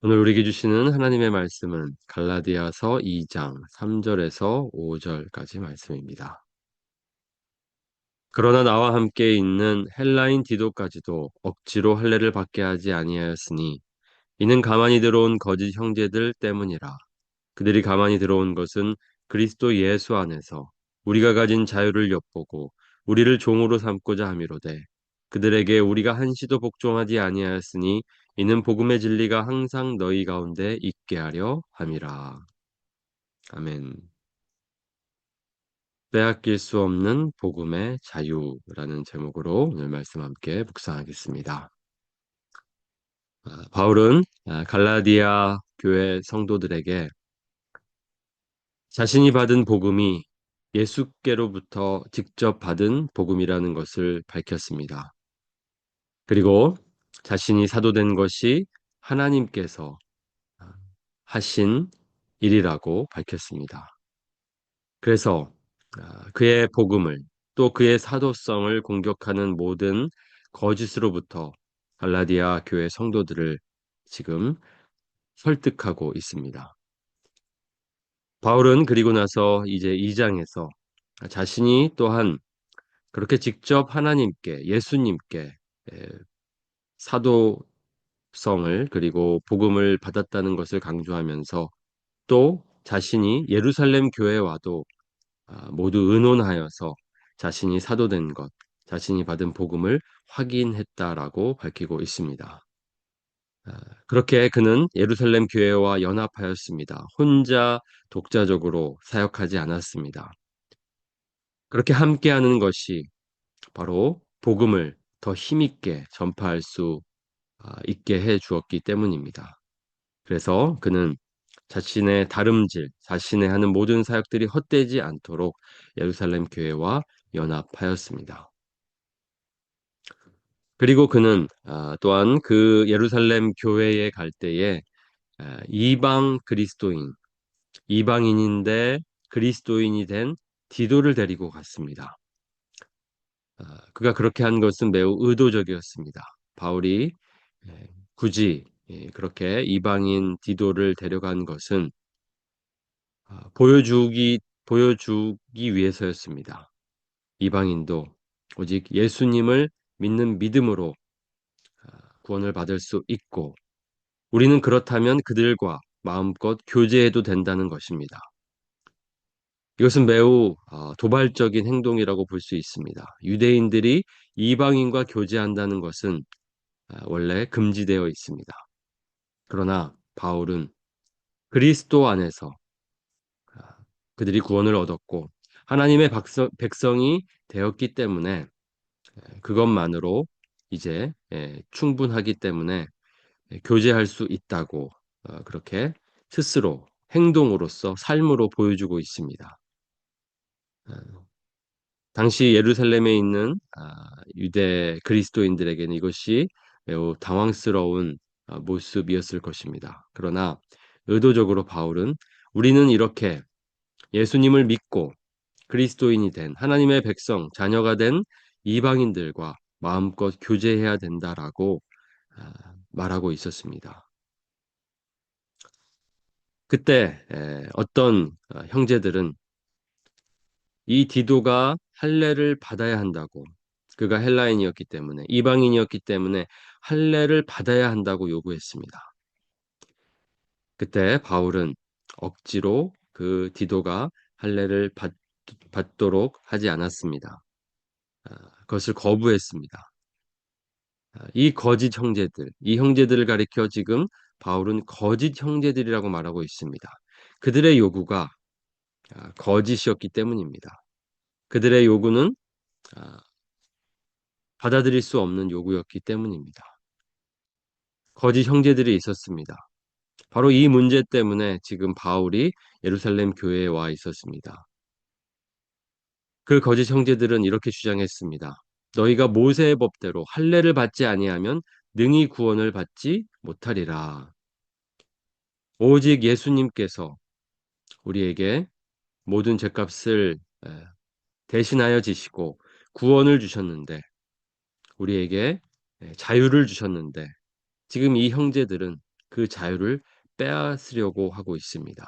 오늘 우리에게 주시는 하나님의 말씀은 갈라디아서 2장 3절에서 5절까지 말씀입니다. 그러나 나와 함께 있는 헬라인 디도까지도 억지로 할례를 받게 하지 아니하였으니 이는 가만히 들어온 거짓 형제들 때문이라. 그들이 가만히 들어온 것은 그리스도 예수 안에서 우리가 가진 자유를 엿보고 우리를 종으로 삼고자 함이로되 그들에게 우리가 한시도 복종하지 아니하였으니 이는 복음의 진리가 항상 너희 가운데 있게 하려 함이라. 아멘. 빼앗길 수 없는 복음의 자유라는 제목으로 오늘 말씀 함께 묵상하겠습니다. 바울은 갈라디아 교회 성도들에게 자신이 받은 복음이 예수께로부터 직접 받은 복음이라는 것을 밝혔습니다. 그리고 자신이 사도된 것이 하나님께서 하신 일이라고 밝혔습니다. 그래서 그의 복음을 또 그의 사도성을 공격하는 모든 거짓으로부터 갈라디아 교회 성도들을 지금 설득하고 있습니다. 바울은 그리고 나서 이제 2장에서 자신이 또한 그렇게 직접 하나님께, 예수님께 사도성을 그리고 복음을 받았다는 것을 강조하면서 또 자신이 예루살렘 교회와도 모두 의논하여서 자신이 사도된 것, 자신이 받은 복음을 확인했다라고 밝히고 있습니다. 아, 그렇게 그는 예루살렘 교회와 연합하였습니다. 혼자 독자적으로 사역하지 않았습니다. 그렇게 함께하는 것이 바로 복음을 더 힘있게 전파할 수 있게 해 주었기 때문입니다. 그래서 그는 자신의 다름질, 자신의 하는 모든 사역들이 헛되지 않도록 예루살렘 교회와 연합하였습니다. 그리고 그는 또한 그 예루살렘 교회에 갈 때에 이방 그리스도인, 이방인인데 그리스도인이 된 디도를 데리고 갔습니다. 그가 그렇게 한 것은 매우 의도적이었습니다. 바울이 굳이 그렇게 이방인 디도를 데려간 것은 보여주기 위해서였습니다. 이방인도 오직 예수님을 믿는 믿음으로 구원을 받을 수 있고 우리는 그렇다면 그들과 마음껏 교제해도 된다는 것입니다. 이것은 매우 도발적인 행동이라고 볼 수 있습니다. 유대인들이 이방인과 교제한다는 것은 원래 금지되어 있습니다. 그러나 바울은 그리스도 안에서 그들이 구원을 얻었고 하나님의 백성이 되었기 때문에 그것만으로 이제 충분하기 때문에 교제할 수 있다고 그렇게 스스로 행동으로서 삶으로 보여주고 있습니다. 어, 당시 예루살렘에 있는 유대 그리스도인들에게는 이것이 매우 당황스러운 모습이었을 것입니다. 그러나 의도적으로 바울은 우리는 이렇게 예수님을 믿고 그리스도인이 된 하나님의 백성, 자녀가 된 이방인들과 마음껏 교제해야 된다라고 말하고 있었습니다. 그때 어떤 형제들은 이 디도가 할례를 받아야 한다고 그가 헬라인이었기 때문에 이방인이었기 때문에 할례를 받아야 한다고 요구했습니다. 그때 바울은 억지로 그 디도가 할례를 받도록 하지 않았습니다. 그것을 거부했습니다. 이 거짓 형제들, 이 형제들을 가리켜 지금 바울은 거짓 형제들이라고 말하고 있습니다. 그들의 요구가 거짓이었기 때문입니다. 그들의 요구는 아, 받아들일 수 없는 요구였기 때문입니다. 거짓 형제들이 있었습니다. 바로 이 문제 때문에 지금 바울이 예루살렘 교회에 와 있었습니다. 그 거짓 형제들은 이렇게 주장했습니다. 너희가 모세의 법대로 할례를 받지 아니하면 능히 구원을 받지 못하리라. 오직 예수님께서 우리에게 모든 죄값을 대신하여 지시고 구원을 주셨는데 우리에게 자유를 주셨는데 지금 이 형제들은 그 자유를 빼앗으려고 하고 있습니다.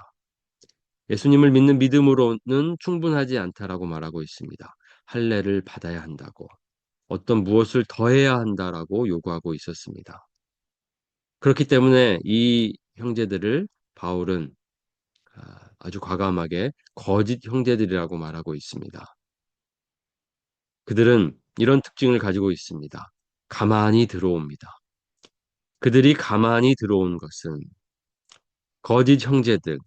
예수님을 믿는 믿음으로는 충분하지 않다라고 말하고 있습니다. 할례를 받아야 한다고, 어떤 무엇을 더해야 한다라고 요구하고 있었습니다. 그렇기 때문에 이 형제들을 바울은 아주 과감하게 거짓 형제들이라고 말하고 있습니다. 그들은 이런 특징을 가지고 있습니다. 가만히 들어옵니다. 그들이 가만히 들어온 것은 거짓 형제들,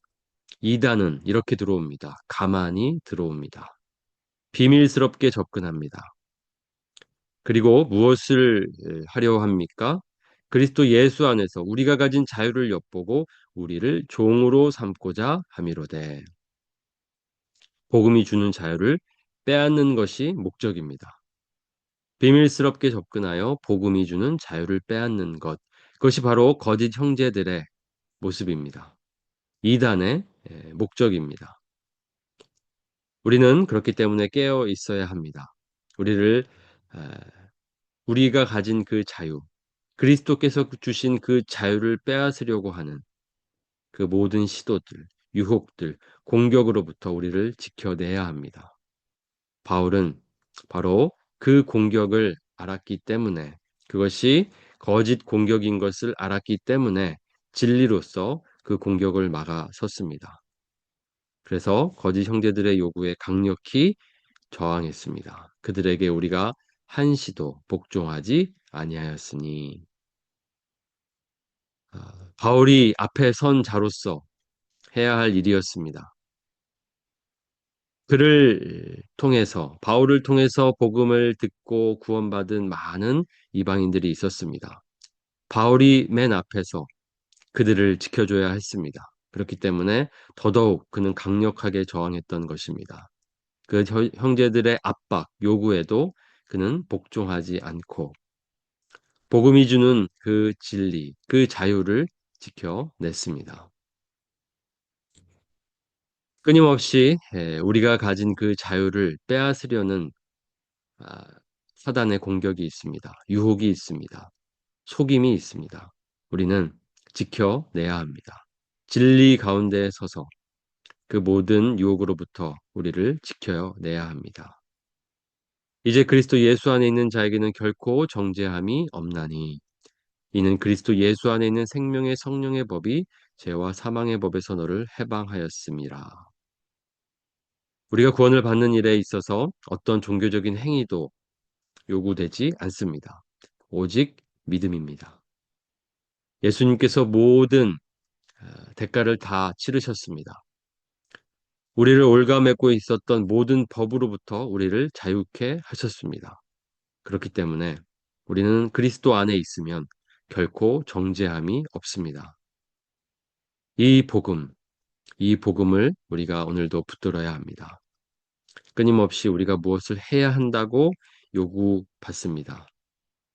이단은 이렇게 들어옵니다. 가만히 들어옵니다. 비밀스럽게 접근합니다. 그리고 무엇을 하려 합니까? 그리스도 예수 안에서 우리가 가진 자유를 엿보고 우리를 종으로 삼고자 함이로되, 복음이 주는 자유를 빼앗는 것이 목적입니다. 비밀스럽게 접근하여 복음이 주는 자유를 빼앗는 것, 그것이 바로 거짓 형제들의 모습입니다. 이단의 목적입니다. 우리는 그렇기 때문에 깨어 있어야 합니다. 우리를 에, 우리가 가진 그 자유, 그리스도께서 주신 그 자유를 빼앗으려고 하는 그 모든 시도들, 유혹들, 공격으로부터 우리를 지켜내야 합니다. 바울은 바로 그 공격을 알았기 때문에, 그것이 거짓 공격인 것을 알았기 때문에 진리로서 그 공격을 막아섰습니다. 그래서 거짓 형제들의 요구에 강력히 저항했습니다. 그들에게 우리가 한시도 복종하지 아니하였으니. 바울이 앞에 선 자로서 해야 할 일이었습니다. 바울을 통해서 복음을 듣고 구원받은 많은 이방인들이 있었습니다. 바울이 맨 앞에서 그들을 지켜줘야 했습니다. 그렇기 때문에 더더욱 그는 강력하게 저항했던 것입니다. 그 형제들의 압박, 요구에도 그는 복종하지 않고 복음이 주는 그 진리, 그 자유를 지켜냈습니다. 끊임없이 우리가 가진 그 자유를 빼앗으려는 아, 사단의 공격이 있습니다. 유혹이 있습니다. 속임이 있습니다. 우리는 지켜내야 합니다. 진리 가운데 서서 그 모든 유혹으로부터 우리를 지켜내야 합니다. 이제 그리스도 예수 안에 있는 자에게는 결코 정죄함이 없나니, 이는 그리스도 예수 안에 있는 생명의 성령의 법이 죄와 사망의 법에서 너를 해방하였음이라. 우리가 구원을 받는 일에 있어서 어떤 종교적인 행위도 요구되지 않습니다. 오직 믿음입니다. 예수님께서 모든 대가를 다 치르셨습니다. 우리를 올가매고 있었던 모든 법으로부터 우리를 자유케 하셨습니다. 그렇기 때문에 우리는 그리스도 안에 있으면 결코 정죄함이 없습니다. 이 복음, 이 복음을 우리가 오늘도 붙들어야 합니다. 끊임없이 우리가 무엇을 해야 한다고 요구받습니다.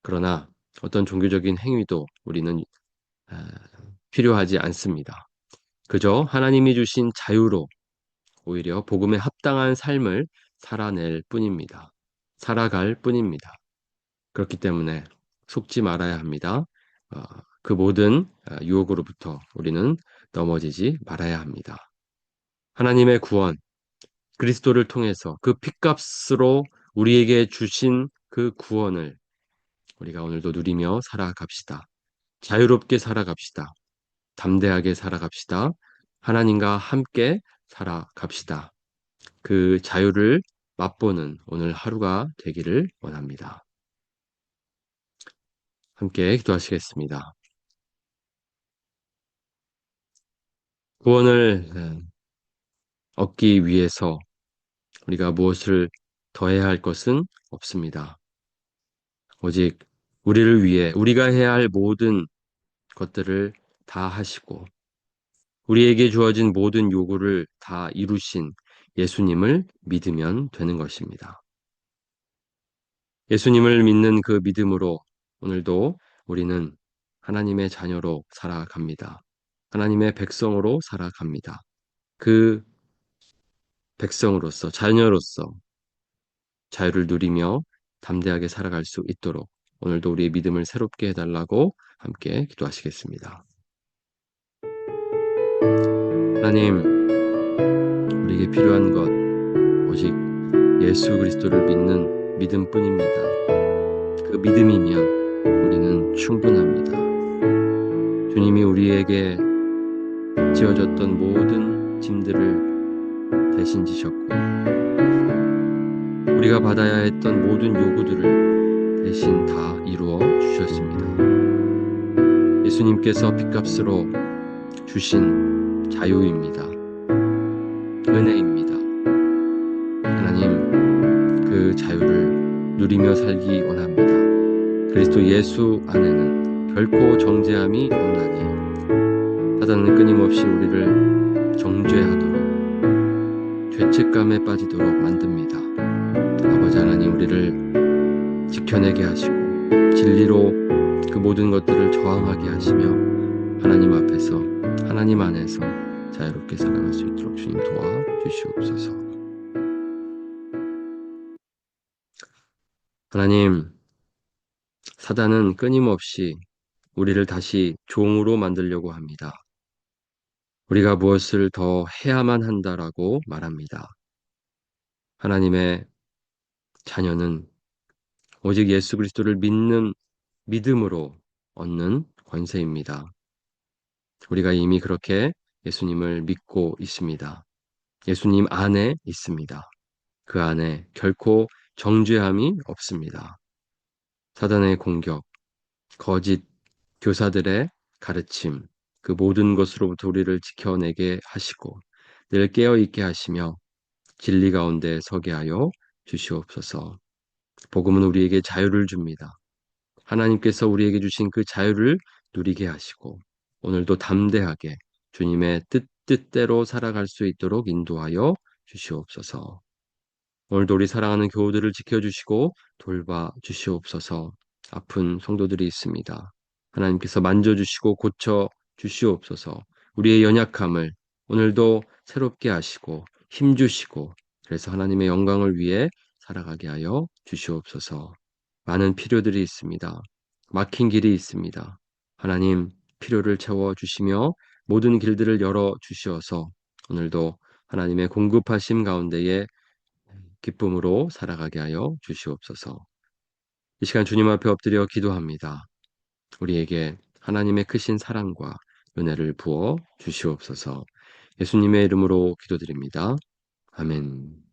그러나 어떤 종교적인 행위도 우리는 아, 필요하지 않습니다. 그저 하나님이 주신 자유로 오히려 복음에 합당한 삶을 살아낼 뿐입니다. 살아갈 뿐입니다. 그렇기 때문에 속지 말아야 합니다. 어, 그 모든 유혹으로부터 우리는 넘어지지 말아야 합니다. 하나님의 구원, 그리스도를 통해서 그 핏값으로 우리에게 주신 그 구원을 우리가 오늘도 누리며 살아갑시다. 자유롭게 살아갑시다. 담대하게 살아갑시다. 하나님과 함께 살아갑시다. 그 자유를 맛보는 오늘 하루가 되기를 원합니다. 함께 기도하시겠습니다. 구원을 얻기 위해서 우리가 무엇을 더해야 할 것은 없습니다. 오직 우리를 위해 우리가 해야 할 모든 것들을 다 하시고 우리에게 주어진 모든 요구를 다 이루신 예수님을 믿으면 되는 것입니다. 예수님을 믿는 그 믿음으로 오늘도 우리는 하나님의 자녀로 살아갑니다. 하나님의 백성으로 살아갑니다. 그 백성으로서, 자녀로서 자유를 누리며 담대하게 살아갈 수 있도록 오늘도 우리의 믿음을 새롭게 해달라고 함께 기도하시겠습니다. 하나님, 우리에게 필요한 것 오직 예수 그리스도를 믿는 믿음뿐입니다. 그 믿음이면 우리는 충분합니다. 주님이 우리에게 지어졌던 모든 짐들을 대신 지셨고 우리가 받아야 했던 모든 요구들을 대신 다 이루어 주셨습니다. 예수님께서 핏값으로 주신 자유입니다. 은혜입니다. 하나님, 그 자유를 누리며 살기 원합니다. 그리스도 예수 안에는 결코 정죄함이 없나니 사단은 끊임없이 우리를 정죄하도록 죄책감에 빠지도록 만듭니다. 아버지 하나님, 우리를 지켜내게 하시고 진리로 그 모든 것들을 저항하게 하시며 하나님 앞에서 하나님 안에서 자유롭게 살아갈 수 있도록 주님 도와주시옵소서. 하나님, 사단은 끊임없이 우리를 다시 종으로 만들려고 합니다. 우리가 무엇을 더 해야만 한다라고 말합니다. 하나님의 자녀는 오직 예수 그리스도를 믿는 믿음으로 얻는 권세입니다. 우리가 이미 그렇게 예수님을 믿고 있습니다. 예수님 안에 있습니다. 그 안에 결코 정죄함이 없습니다. 사단의 공격, 거짓 교사들의 가르침, 그 모든 것으로부터 우리를 지켜내게 하시고 늘 깨어있게 하시며 진리 가운데 서게 하여 주시옵소서. 복음은 우리에게 자유를 줍니다. 하나님께서 우리에게 주신 그 자유를 누리게 하시고 오늘도 담대하게 주님의 뜻대로 살아갈 수 있도록 인도하여 주시옵소서. 오늘도 우리 사랑하는 교우들을 지켜주시고 돌봐 주시옵소서. 아픈 성도들이 있습니다. 하나님께서 만져주시고 고쳐 주시옵소서. 우리의 연약함을 오늘도 새롭게 하시고 힘주시고 그래서 하나님의 영광을 위해 살아가게 하여 주시옵소서. 많은 필요들이 있습니다. 막힌 길이 있습니다. 하나님 필요를 채워주시며 모든 길들을 열어주시어서 오늘도 하나님의 공급하심 가운데에 기쁨으로 살아가게 하여 주시옵소서. 이 시간 주님 앞에 엎드려 기도합니다. 우리에게 하나님의 크신 사랑과 은혜를 부어 주시옵소서. 예수님의 이름으로 기도드립니다. 아멘.